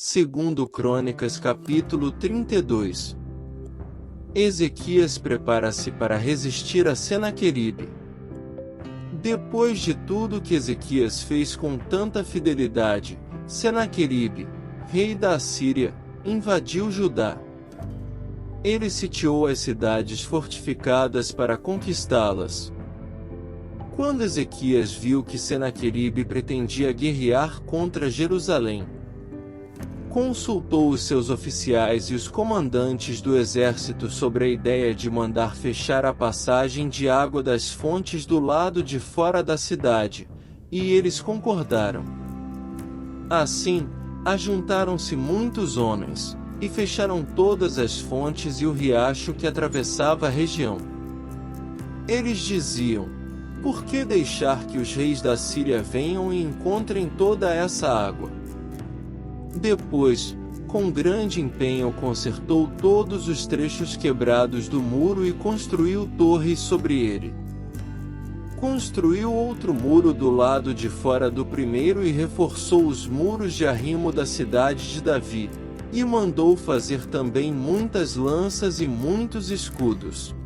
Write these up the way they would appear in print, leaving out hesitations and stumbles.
Segundo Crônicas capítulo 32. Ezequias prepara-se para resistir a Senaqueribe. Depois de tudo que Ezequias fez com tanta fidelidade, Senaqueribe, rei da Assíria, invadiu Judá. Ele sitiou as cidades fortificadas para conquistá-las. Quando Ezequias viu que Senaqueribe pretendia guerrear contra Jerusalém, consultou os seus oficiais e os comandantes do exército sobre a ideia de mandar fechar a passagem de água das fontes do lado de fora da cidade, e eles concordaram. Assim, ajuntaram-se muitos homens, e fecharam todas as fontes e o riacho que atravessava a região. Eles diziam: por que deixar que os reis da Síria venham e encontrem toda essa água? Depois, com grande empenho consertou todos os trechos quebrados do muro e construiu torres sobre ele. Construiu outro muro do lado de fora do primeiro e reforçou os muros de arrimo da cidade de Davi, e mandou fazer também muitas lanças e muitos escudos.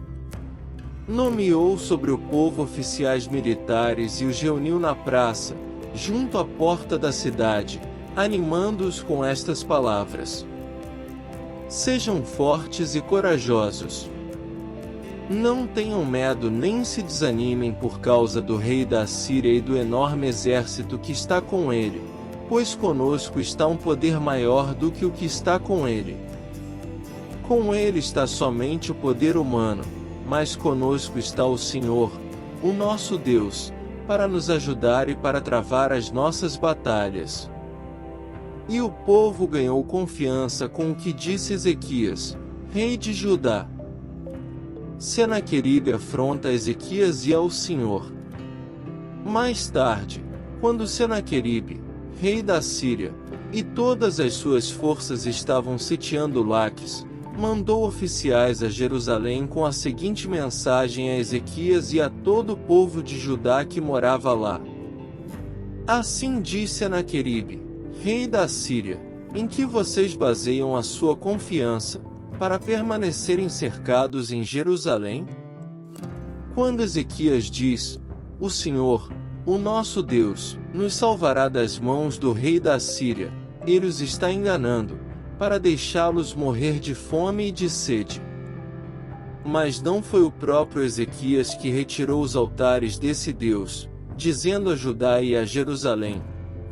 Nomeou sobre o povo oficiais militares e os reuniu na praça, junto à porta da cidade, animando-os com estas palavras: sejam fortes e corajosos. Não tenham medo nem se desanimem por causa do rei da Assíria e do enorme exército que está com ele, pois conosco está um poder maior do que o que está com ele. Com ele está somente o poder humano, mas conosco está o Senhor, o nosso Deus, para nos ajudar e para travar as nossas batalhas. E o povo ganhou confiança com o que disse Ezequias, rei de Judá. Senaqueribe afronta Ezequias e ao Senhor. Mais tarde, quando Senaqueribe, rei da Síria, e todas as suas forças estavam sitiando Laques, mandou oficiais a Jerusalém com a seguinte mensagem a Ezequias e a todo o povo de Judá que morava lá. Assim diz Senaqueribe, rei da Síria, em que vocês baseiam a sua confiança, para permanecerem cercados em Jerusalém? Quando Ezequias diz: o Senhor, o nosso Deus, nos salvará das mãos do rei da Síria, ele os está enganando, para deixá-los morrer de fome e de sede. Mas não foi o próprio Ezequias que retirou os altares desse Deus, dizendo a Judá e a Jerusalém: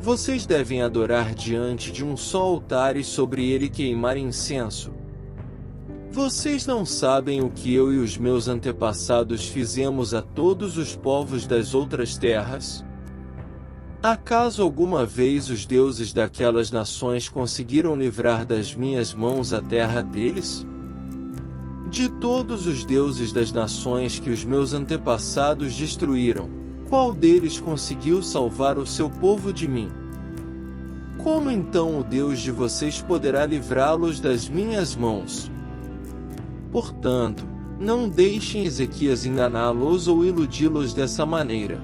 vocês devem adorar diante de um só altar e sobre ele queimar incenso. Vocês não sabem o que eu e os meus antepassados fizemos a todos os povos das outras terras? Acaso alguma vez os deuses daquelas nações conseguiram livrar das minhas mãos a terra deles? De todos os deuses das nações que os meus antepassados destruíram, qual deles conseguiu salvar o seu povo de mim? Como então o Deus de vocês poderá livrá-los das minhas mãos? Portanto, não deixem Ezequias enganá-los ou iludi-los dessa maneira.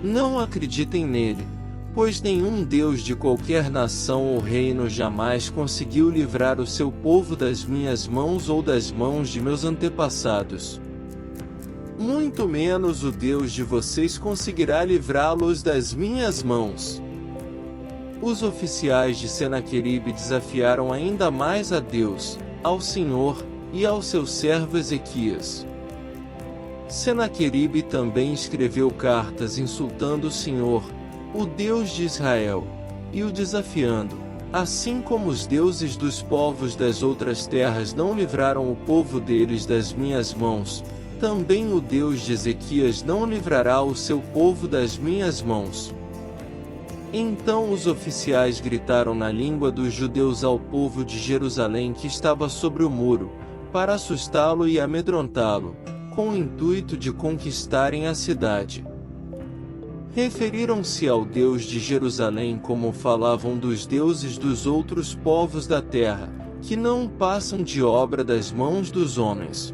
Não acreditem nele, pois nenhum Deus de qualquer nação ou reino jamais conseguiu livrar o seu povo das minhas mãos ou das mãos de meus antepassados. Muito menos o Deus de vocês conseguirá livrá-los das minhas mãos. Os oficiais de Senaqueribe desafiaram ainda mais a Deus, ao Senhor, e ao seu servo Ezequias. Senaqueribe também escreveu cartas insultando o Senhor, o Deus de Israel, e o desafiando, assim como os deuses dos povos das outras terras não livraram o povo deles das minhas mãos, também o Deus de Ezequias não livrará o seu povo das minhas mãos. Então os oficiais gritaram na língua dos judeus ao povo de Jerusalém que estava sobre o muro, para assustá-lo e amedrontá-lo, com o intuito de conquistarem a cidade. Referiram-se ao Deus de Jerusalém como falavam dos deuses dos outros povos da terra, que não passam de obra das mãos dos homens.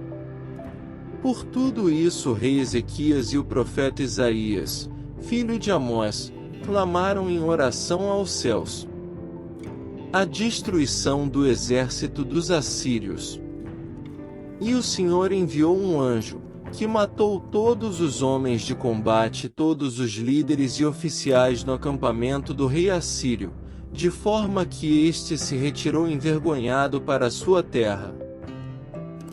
Por tudo isso o rei Ezequias e o profeta Isaías, filho de Amós, clamaram em oração aos céus. A destruição do exército dos assírios. E o Senhor enviou um anjo, que matou todos os homens de combate e todos os líderes e oficiais no acampamento do rei assírio, de forma que este se retirou envergonhado para sua terra.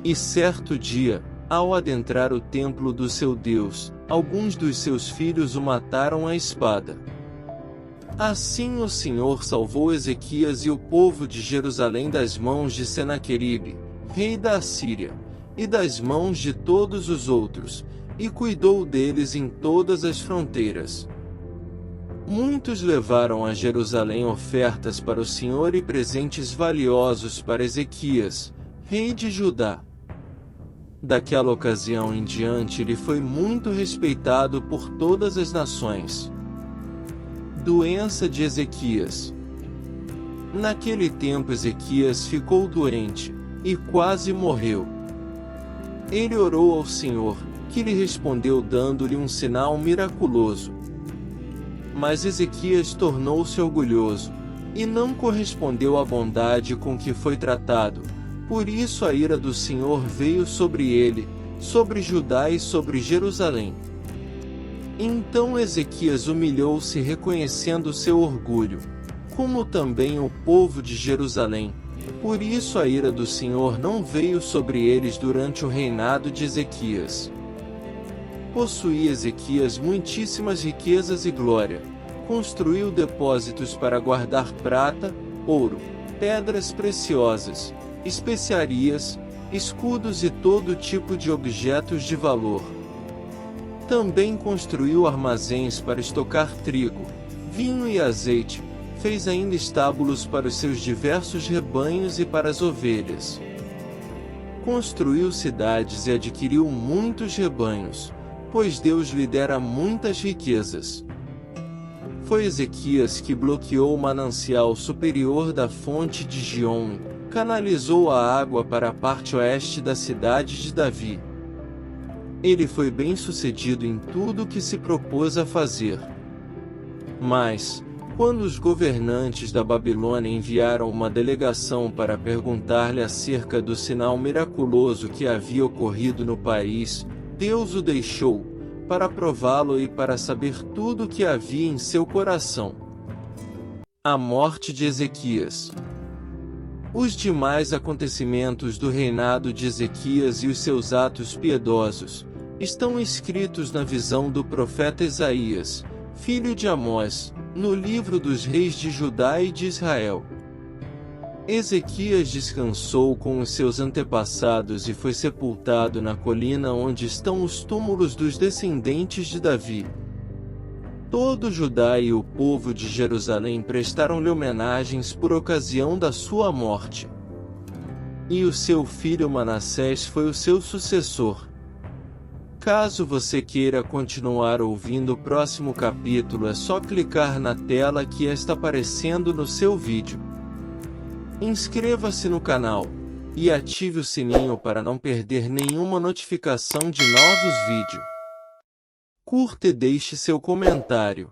E certo dia, ao adentrar o templo do seu Deus, alguns dos seus filhos o mataram à espada. Assim o Senhor salvou Ezequias e o povo de Jerusalém das mãos de Senaqueribe, rei da Assíria, e das mãos de todos os outros, e cuidou deles em todas as fronteiras. Muitos levaram a Jerusalém ofertas para o Senhor e presentes valiosos para Ezequias, rei de Judá. Daquela ocasião em diante ele foi muito respeitado por todas as nações. Doença de Ezequias. Naquele tempo Ezequias ficou doente, e quase morreu. Ele orou ao Senhor, que lhe respondeu dando-lhe um sinal miraculoso. Mas Ezequias tornou-se orgulhoso, e não correspondeu à bondade com que foi tratado, por isso a ira do Senhor veio sobre ele, sobre Judá e sobre Jerusalém. Então Ezequias humilhou-se reconhecendo seu orgulho, como também o povo de Jerusalém. Por isso a ira do Senhor não veio sobre eles durante o reinado de Ezequias. Possuía Ezequias muitíssimas riquezas e glória. Construiu depósitos para guardar prata, ouro, pedras preciosas, especiarias, escudos e todo tipo de objetos de valor. Também construiu armazéns para estocar trigo, vinho e azeite, fez ainda estábulos para os seus diversos rebanhos e para as ovelhas. Construiu cidades e adquiriu muitos rebanhos, pois Deus lhe dera muitas riquezas. Foi Ezequias que bloqueou o manancial superior da fonte de Giom, canalizou a água para a parte oeste da cidade de Davi. Ele foi bem-sucedido em tudo o que se propôs a fazer. Mas, quando os governantes da Babilônia enviaram uma delegação para perguntar-lhe acerca do sinal miraculoso que havia ocorrido no país, Deus o deixou, para prová-lo e para saber tudo o que havia em seu coração. A morte de Ezequias. Os demais acontecimentos do reinado de Ezequias e os seus atos piedosos estão escritos na visão do profeta Isaías, filho de Amós, no livro dos reis de Judá e de Israel. Ezequias descansou com os seus antepassados e foi sepultado na colina onde estão os túmulos dos descendentes de Davi. Todo Judá e o povo de Jerusalém prestaram-lhe homenagens por ocasião da sua morte. E o seu filho Manassés foi o seu sucessor. Caso você queira continuar ouvindo o próximo capítulo, é só clicar na tela que está aparecendo no seu vídeo. Inscreva-se no canal e ative o sininho para não perder nenhuma notificação de novos vídeos. Curta e deixe seu comentário.